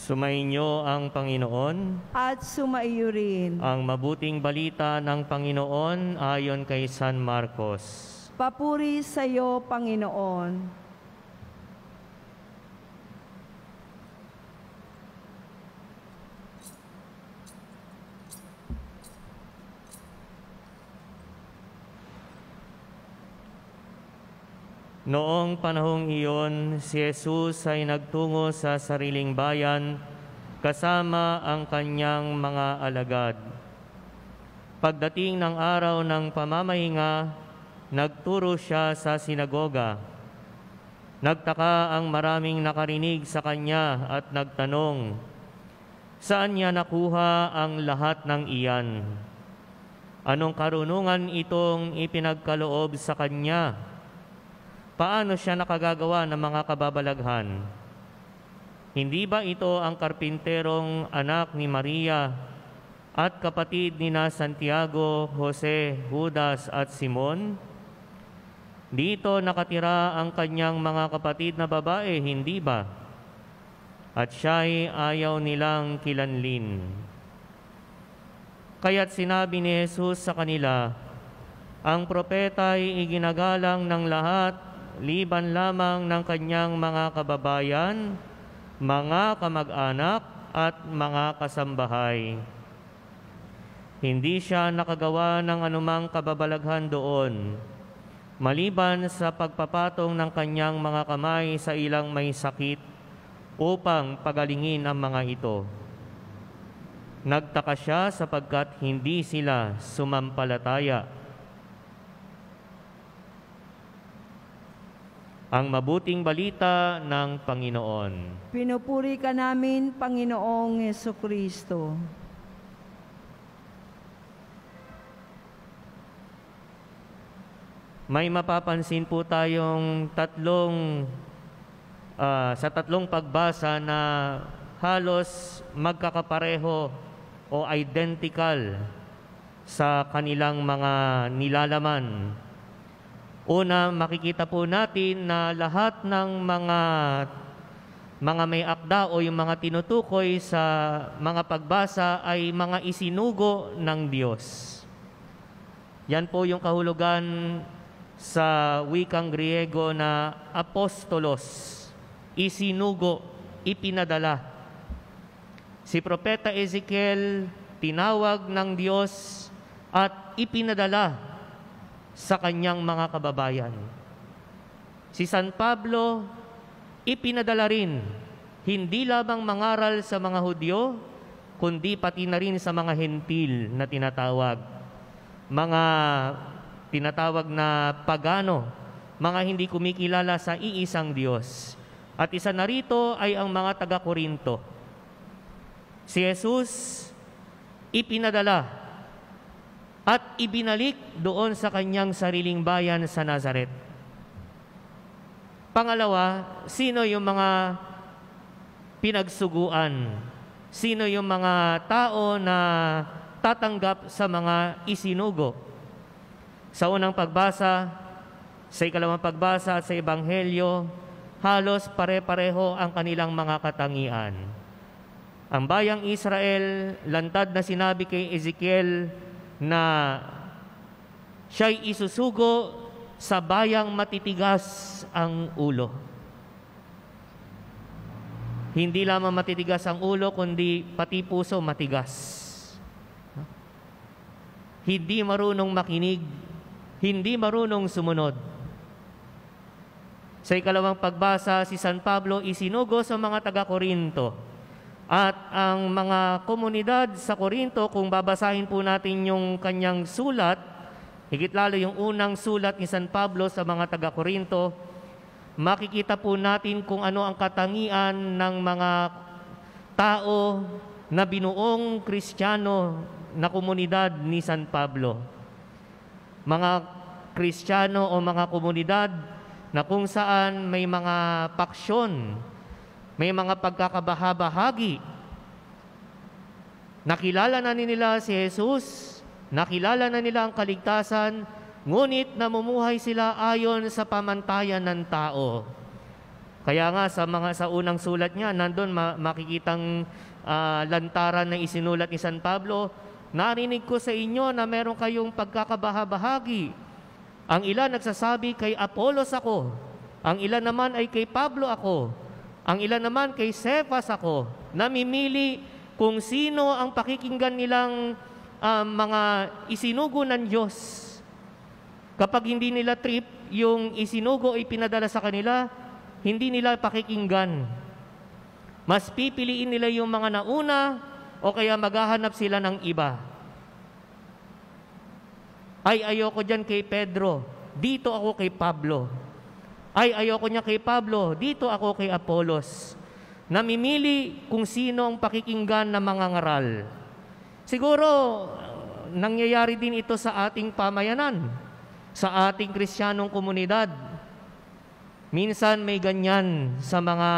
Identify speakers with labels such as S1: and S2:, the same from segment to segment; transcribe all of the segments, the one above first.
S1: Sumainyo ang Panginoon.
S2: At sumaiyo rin.
S1: Ang mabuting balita ng Panginoon ayon kay San Marcos.
S2: Papuri sa iyo, Panginoon.
S1: Noong panahong iyon, si Jesus ay nagtungo sa sariling bayan kasama ang kanyang mga alagad. Pagdating ng araw ng pamamahinga, nagturo siya sa sinagoga. Nagtaka ang maraming nakarinig sa kanya at nagtanong, saan niya nakuha ang lahat ng iyan? Anong karunungan itong ipinagkaloob sa kanya? Paano siya nakagagawa ng mga kababalaghan? Hindi ba ito ang karpinterong anak ni Maria at kapatid nina Santiago, Jose, Judas at Simon? Dito nakatira ang kanyang mga kapatid na babae, hindi ba? At siya'y ayaw nilang kilanlin. Kaya't sinabi ni Jesus sa kanila, ang propeta'y iginagalang ng lahat liban lamang ng kanyang mga kababayan, mga kamag-anak at mga kasambahay. Hindi siya nakagawa ng anumang kababalaghan doon, maliban sa pagpapatong ng kanyang mga kamay sa ilang may sakit upang pagalingin ang mga ito. Nagtaka siya sapagkat hindi sila sumampalataya. Ang mabuting balita ng Panginoon.
S2: Pinupuri ka namin, Panginoong Jesucristo.
S1: May mapapansin po tayong sa tatlong pagbasa na halos magkakapareho o identical sa kanilang mga nilalaman. Una, makikita po natin na lahat ng mga may akda o yung mga tinutukoy sa mga pagbasa ay mga isinugo ng Diyos. Yan po yung kahulugan sa wikang Griego na apostolos, isinugo, ipinadala. Si Propeta Ezekiel, tinawag ng Diyos at ipinadala sa kanyang mga kababayan. Si San Pablo, ipinadala rin, hindi lamang mangaral sa mga Hudyo, kundi pati na rin sa mga Hentil na tinatawag. Mga tinatawag na pagano, mga hindi kumikilala sa iisang Diyos. At isa na rito ay ang mga taga-Korinto. Si Jesus, ipinadala at ibinalik doon sa kanyang sariling bayan sa Nazaret. Pangalawa, sino yung mga pinagsuguan? Sino yung mga tao na tatanggap sa mga isinugo? Sa unang pagbasa, sa ikalawang pagbasa at sa Ebanghelyo, halos pare-pareho ang kanilang mga katangian. Ang bayang Israel, lantad na sinabi kay Ezekiel na siya'y isusugo sa bayang matitigas ang ulo. Hindi lamang matitigas ang ulo, kundi pati puso matigas. Hindi marunong makinig, hindi marunong sumunod. Sa ikalawang pagbasa, si San Pablo isinugo sa mga taga-Korinto. At ang mga komunidad sa Korinto, kung babasahin po natin yung kanyang sulat, higit lalo yung unang sulat ni San Pablo sa mga taga-Korinto, makikita po natin kung ano ang katangian ng mga tao na binuong Kristiyano na komunidad ni San Pablo. Mga Kristiyano o mga komunidad na kung saan may mga paksyon, may mga pagkakabahabahagi. Nakilala na nila si Jesus, nakilala na nila ang kaligtasan, ngunit namumuhay sila ayon sa pamantayan ng tao. Kaya nga sa unang sulat niya, nandun makikitang lantaran na isinulat ni San Pablo, narinig ko sa inyo na meron kayong pagkakabahabahagi. Ang ilan nagsasabi kay Apolos ako, ang ilan naman ay kay Pablo ako, ang ilan naman kay Cephas ako. Namimili kung sino ang pakikinggan nilang mga isinugo ng Diyos. Kapag hindi nila trip, yung isinugo ay pinadala sa kanila, hindi nila pakikinggan. Mas pipiliin nila yung mga nauna o kaya maghahanap sila ng iba. Ay, ayoko dyan kay Pedro, dito ako kay Pablo. Ay, ayoko niya kay Pablo, dito ako kay Apolos. Namimili kung sino ang pakikinggan na mga ngaral. Siguro, nangyayari din ito sa ating pamayanan, sa ating Kristiyanong komunidad. Minsan may ganyan sa mga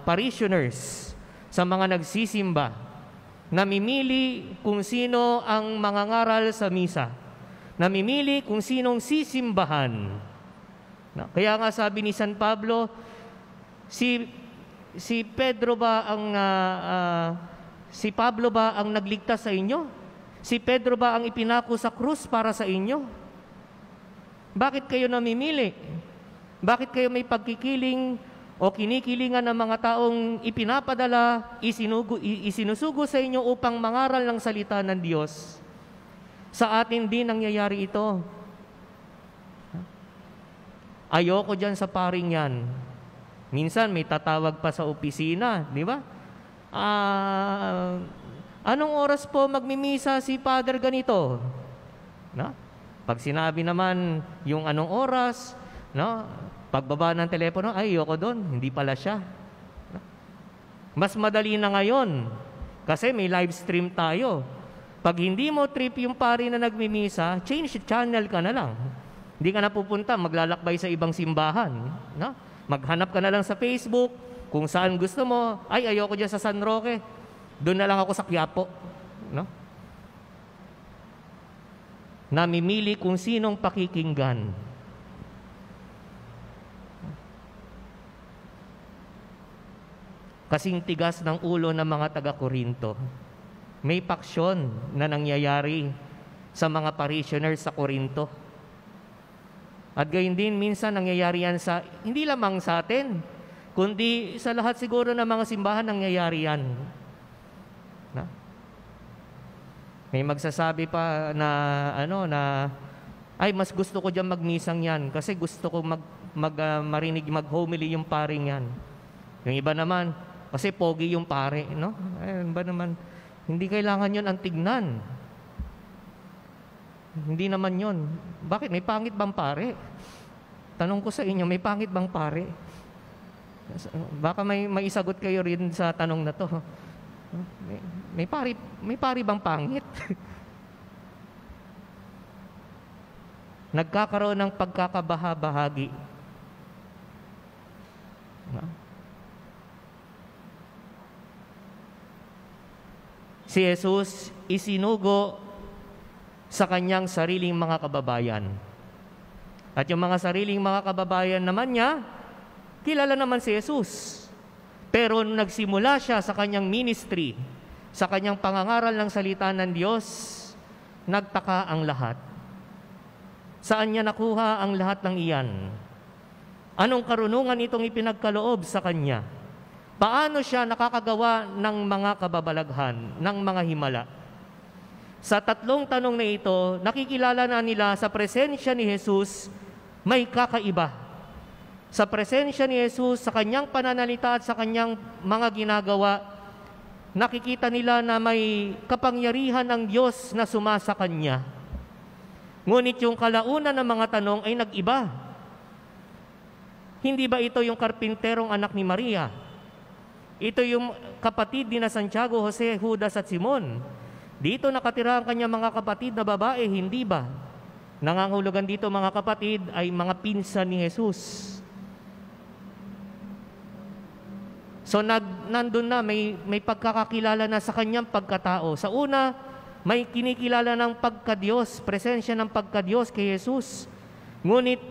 S1: parishioners, sa mga nagsisimba. Namimili kung sino ang mangangaral sa misa. Namimili kung sinong sisimbahan. Kaya nga sabi ni San Pablo, si Pedro ba ang si Pablo ba ang nagligtas sa inyo? Si Pedro ba ang ipinako sa krus para sa inyo? Bakit kayo namimili? Bakit kayo may pagkikiling o kinikilingan ng mga taong ipinapadala, isinusugo sa inyo upang mangaral ng salita ng Diyos? Sa atin din nangyayari ito. Ayoko dyan sa paring yan. Minsan may tatawag pa sa opisina, di ba? Anong oras po magmimisa si Father ganito? No? Pag sinabi naman yung anong oras, no? Pagbaba ng telepono, ay, ayoko doon, hindi pala siya. No? Mas madali na ngayon kasi may live stream tayo. Pag hindi mo trip yung pari na nagmimisa, change channel ka na lang. Hindi ka na pupunta, maglalakbay sa ibang simbahan. No? Maghanap ka na lang sa Facebook, kung saan gusto mo. Ay, ayoko dyan sa San Roque. Doon na lang ako sa Quiapo. No? Namimili kung sinong pakikinggan. Kasing tigas ng ulo ng mga taga-Korinto. May paksyon na nangyayari sa mga parishioners sa Korinto. At gayon din, minsan nangyayari yan hindi lamang sa atin, kundi sa lahat siguro ng mga simbahan nangyayari yan. Na? May magsasabi pa na, ay, mas gusto ko dyan magmisang yan kasi gusto ko marinig, mag-homily yung paring yan. Yung iba naman, kasi pogi yung pare, no? Ayun ba naman, hindi kailangan yun ang tignan. Hindi naman yun. Bakit? May pangit bang pare? Tanong ko sa inyo, may pangit bang pare? Baka may isagot kayo rin sa tanong na to. May pari bang pangit? Nagkakaroon ng pagkakabahabahagi. Si Jesus isinugo sa kanyang sariling mga kababayan. At yung mga sariling mga kababayan naman niya, kilala naman si Jesus. Pero nagsimula siya sa kanyang ministry, sa kanyang pangangaral ng salita ng Diyos, nagtaka ang lahat. Saan niya nakuha ang lahat ng iyan? Anong karunungan itong ipinagkaloob sa kanya? Paano siya nakakagawa ng mga kababalaghan, ng mga himala? Sa tatlong tanong na ito, nakikilala na nila sa presensya ni Jesus, may kakaiba. Sa presensya ni Jesus, sa kanyang pananalita at sa kanyang mga ginagawa, nakikita nila na may kapangyarihan ng Diyos na sumasa kanya. Ngunit yung kalaunan ng mga tanong ay nag-iba. Hindi ba ito yung karpinterong anak ni Maria? Ito yung kapatid ni na Santiago, Jose, Judas at Simon. Dito nakatira ang kanyang mga kapatid na babae, hindi ba? Nangangahulugan dito mga kapatid ay mga pinsan ni Jesus. So nandun na, may pagkakakilala na sa kanyang pagkatao. Sa una, may kinikilala ng pagka-Diyos, presensya ng pagka-Diyos kay Jesus. Ngunit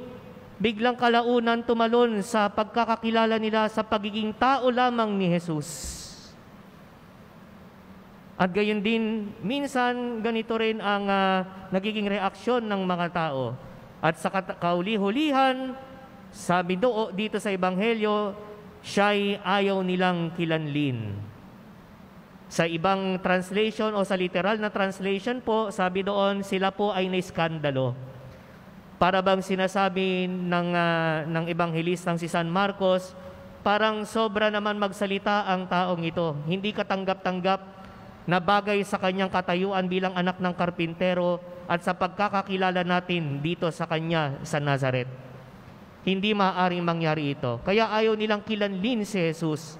S1: biglang kalaunan tumalon sa pagkakakilala nila sa pagiging tao lamang ni Jesus. At gayon din, minsan ganito rin ang nagiging reaksyon ng mga tao. At sa kauli-hulihan, sabi dito sa Ebanghelyo, siya'y ayaw nilang kilanlin. Sa ibang translation o sa literal na translation po, sabi doon, sila po ay naiskandalo. Para bang sinasabi ng Ebanghelistang si San Marcos, parang sobra naman magsalita ang taong ito. Hindi katanggap-tanggap na bagay sa kanyang katayuan bilang anak ng karpintero at sa pagkakakilala natin dito sa kanya sa Nazaret. Hindi maaaring mangyari ito. Kaya ayaw nilang kilanlin si Jesus.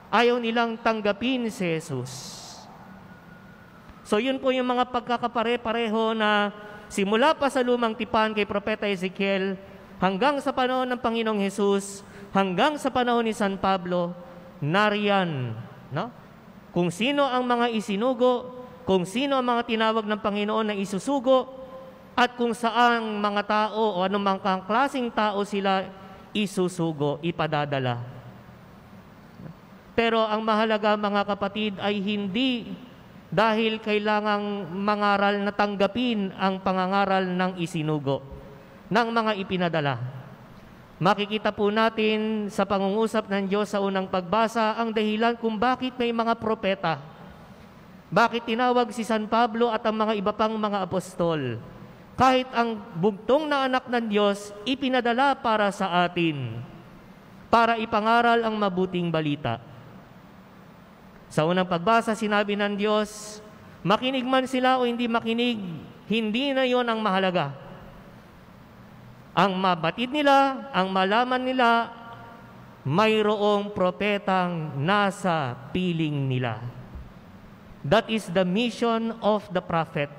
S1: Ayaw nilang tanggapin si Jesus. So yun po yung mga pagkakapare-pareho na simula pa sa lumang tipan kay Propeta Ezekiel hanggang sa panahon ng Panginoong Jesus, hanggang sa panahon ni San Pablo, nariyan, no? Kung sino ang mga isinugo, kung sino ang mga tinawag ng Panginoon na isusugo, at kung saang mga tao o anumang klaseng tao sila isusugo, ipadadala. Pero ang mahalaga mga kapatid ay hindi dahil kailangang mangaral na tanggapin ang pangangaral ng isinugo, ng mga ipinadala. Makikita po natin sa pangungusap ng Diyos sa unang pagbasa ang dahilan kung bakit may mga propeta. Bakit tinawag si San Pablo at ang mga iba pang mga apostol? Kahit ang bugtong na anak ng Diyos, ipinadala para sa atin, para ipangaral ang mabuting balita. Sa unang pagbasa, sinabi ng Diyos, makinig man sila o hindi makinig, hindi na yon ang mahalaga. Ang mabatid nila, ang malaman nila, mayroong propetang nasa piling nila. That is the mission of the prophet.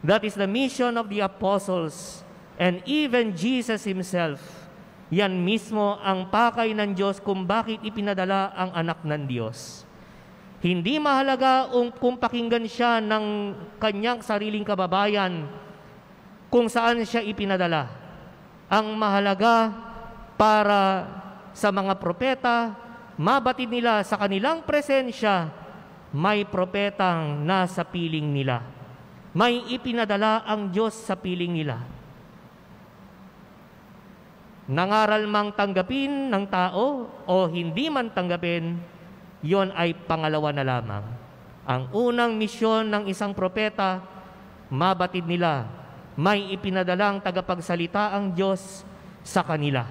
S1: That is the mission of the apostles. And even Jesus Himself, yan mismo ang pakay ng Diyos kung bakit ipinadala ang anak ng Diyos. Hindi mahalaga kung pakinggan siya ng kanyang sariling kababayan kung saan siya ipinadala. Ang mahalaga para sa mga propeta, mabatid nila sa kanilang presensya, may propetang nasa piling nila. May ipinadala ang Diyos sa piling nila. Nangaral mang tanggapin ng tao o hindi man tanggapin, yon ay pangalawa na lamang. Ang unang misyon ng isang propeta, mabatid nila, may ipinadalang tagapagsalita ang Diyos sa kanila,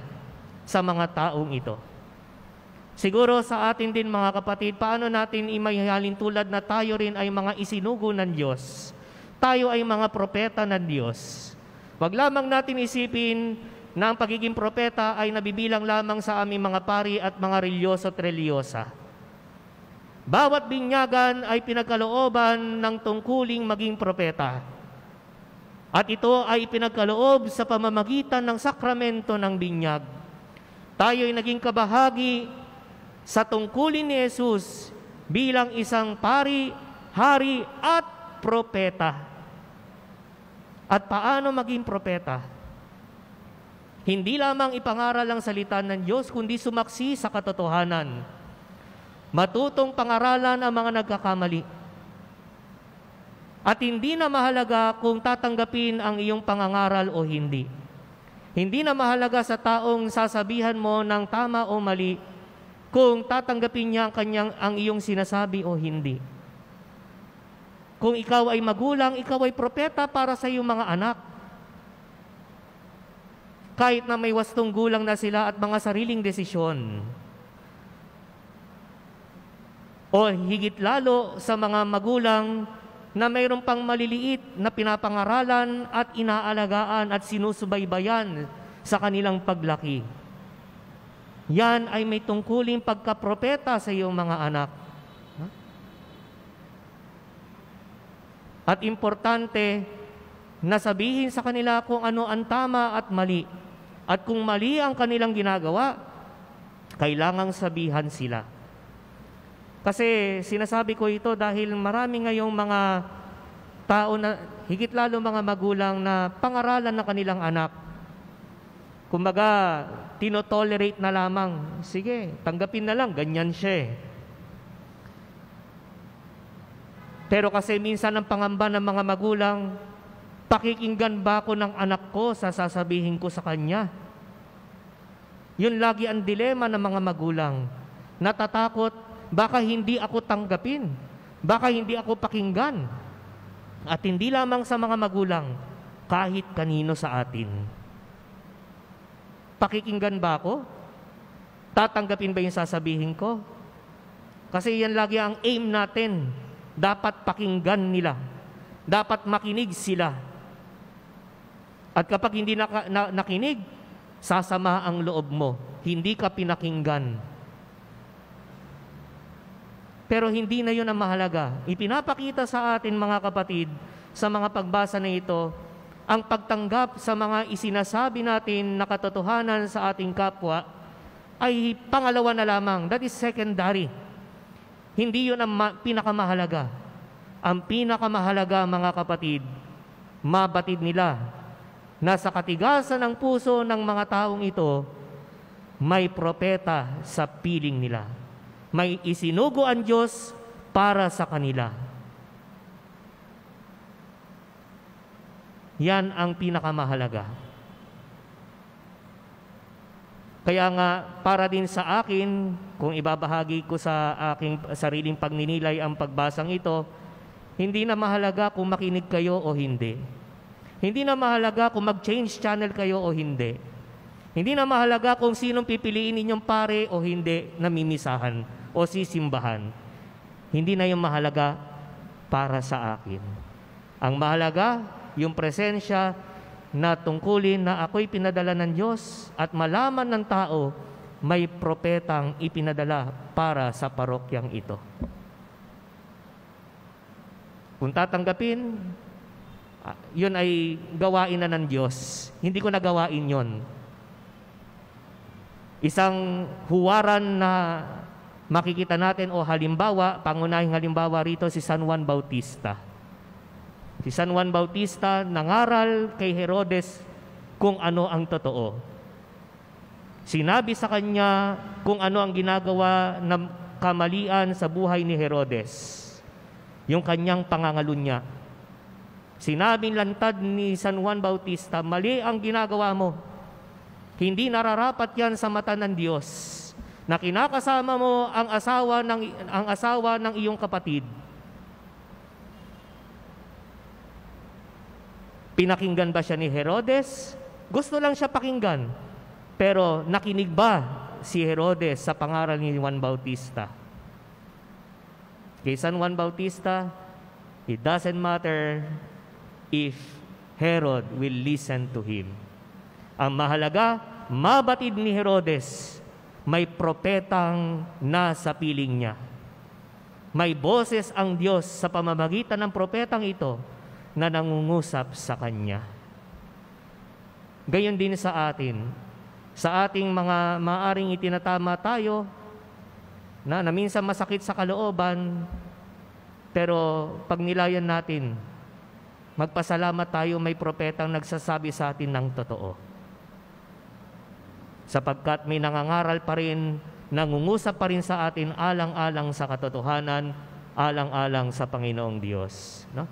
S1: sa mga taong ito. Siguro sa atin din mga kapatid, paano natin imahihalin tulad na tayo rin ay mga isinugo ng Diyos. Tayo ay mga propeta ng Diyos. Wag lamang natin isipin na ang pagiging propeta ay nabibilang lamang sa aming mga pari at mga relyoso at relyosa. Bawat binyagan ay pinagkalooban ng tungkuling maging propeta. At ito ay pinagkaloob sa pamamagitan ng sakramento ng binyag. Tayo ay naging kabahagi sa tungkulin ni Jesus bilang isang pari, hari at propeta. At paano maging propeta? Hindi lamang ipangaral ang salita ng Diyos, kundi sumaksi sa katotohanan. Matutong pangaralan ang mga nagkakamali. At hindi na mahalaga kung tatanggapin ang iyong pangangaral o hindi. Hindi na mahalaga sa taong sasabihan mo ng tama o mali kung tatanggapin niya ang iyong sinasabi o hindi. Kung ikaw ay magulang, ikaw ay propeta para sa iyong mga anak. Kahit na may wastong gulang na sila at mga sariling desisyon. O higit lalo sa mga magulang na mayroon pang maliliit na pinapangaralan at inaalagaan at sinusubaybayan sa kanilang paglaki. Yan ay may tungkuling pagkapropeta sa iyong mga anak. At importante na sabihin sa kanila kung ano ang tama at mali. At kung mali ang kanilang ginagawa, kailangang sabihan sila. Kasi sinasabi ko ito dahil marami ngayong mga tao na, higit lalo mga magulang na pangaralan ng kanilang anak. Kumbaga, tinotolerate na lamang. Sige, tanggapin na lang, ganyan siya. Pero kasi minsan ang pangamba ng mga magulang, pakikinggan ba ako ng anak ko sa sasabihin ko sa kanya? Yun lagi ang dilema ng mga magulang. Natatakot, baka hindi ako tanggapin, baka hindi ako pakinggan. At hindi lamang sa mga magulang, kahit kanino sa atin. Pakikinggan ba ako? Tatanggapin ba yung sasabihin ko? Kasi yan lagi ang aim natin. Dapat pakinggan nila. Dapat makinig sila. At kapag hindi nakinig, sasama ang loob mo. Hindi ka pinakinggan. Pero hindi na yun ang mahalaga. Ipinapakita sa atin, mga kapatid, sa mga pagbasa na ito, ang pagtanggap sa mga isinasabi natin na katotohanan sa ating kapwa ay pangalawa na lamang. That is secondary. Hindi yun ang pinakamahalaga. Ang pinakamahalaga, mga kapatid, mabatid nila na sa katigasan ng puso ng mga taong ito, may propeta sa piling nila. May isinugo ang Diyos para sa kanila. Yan ang pinakamahalaga. Kaya nga, para din sa akin, kung ibabahagi ko sa aking sariling pagninilay ang pagbasang ito, hindi na mahalaga kung makinig kayo o hindi. Hindi na mahalaga kung mag-change channel kayo o hindi. Hindi na mahalaga kung sinong pipiliin ninyong pare o hindi na mimisahan o sisimbahan. Hindi na yung mahalaga para sa akin. Ang mahalaga, yung presensya na tungkulin na ako'y pinadala ng Diyos at malaman ng tao may propetang ipinadala para sa parokyang ito. Kung tatanggapin, yun ay gawain na ng Diyos. Hindi ko nagawain yun. Isang huwaran na makikita natin o halimbawa, pangunahing halimbawa rito si San Juan Bautista. Si San Juan Bautista nangaral kay Herodes kung ano ang totoo. Sinabi sa kanya kung ano ang ginagawa ng kamalian sa buhay ni Herodes, yung kanyang pangangalunya. Sinabing lantad ni San Juan Bautista, mali ang ginagawa mo. Hindi nararapat yan sa mata ng Diyos na kinakasama mo ang asawa ng iyong kapatid. Pinakinggan ba siya ni Herodes? Gusto lang siya pakinggan. Pero nakinig ba si Herodes sa pangaral ni Juan Bautista? Kay San Juan Bautista, it doesn't matter if Herod will listen to him. Ang mahalaga, mabatid ni Herodes, may propetang nasa piling niya. May boses ang Diyos sa pamamagitan ng propetang ito na nangungusap sa kanya. Gayon din sa atin, sa ating mga maaring itinatama tayo, na minsan masakit sa kalooban, pero pag nilayan natin, magpasalamat tayo may propetang nagsasabi sa atin ng totoo. Sapagkat may nangangaral pa rin, nangungusap pa rin sa atin alang-alang sa katotohanan, alang-alang sa Panginoong Diyos. No?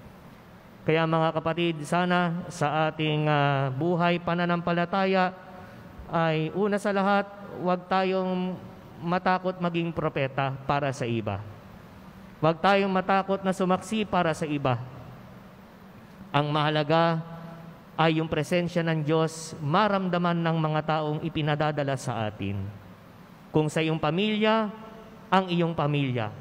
S1: Kaya mga kapatid, sana sa ating buhay pananampalataya ay una sa lahat, huwag tayong matakot maging propeta para sa iba. Huwag tayong matakot na sumaksi para sa iba. Ang mahalaga ay yung presensya ng Diyos maramdaman ng mga taong ipinadadala sa atin. Kung sa iyong pamilya, ang iyong pamilya.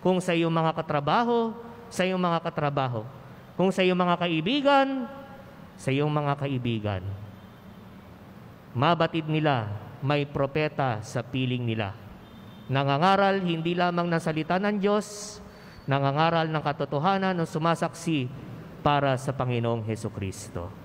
S1: Kung sa iyong mga katrabaho, sa iyong mga katrabaho. Kung sa iyong mga kaibigan, sa iyong mga kaibigan. Mabatid nila, may propeta sa piling nila. Nangangaral hindi lamang ng salita ng Diyos, nangangaral ng katotohanan o sumasaksi para sa Panginoong Hesukristo.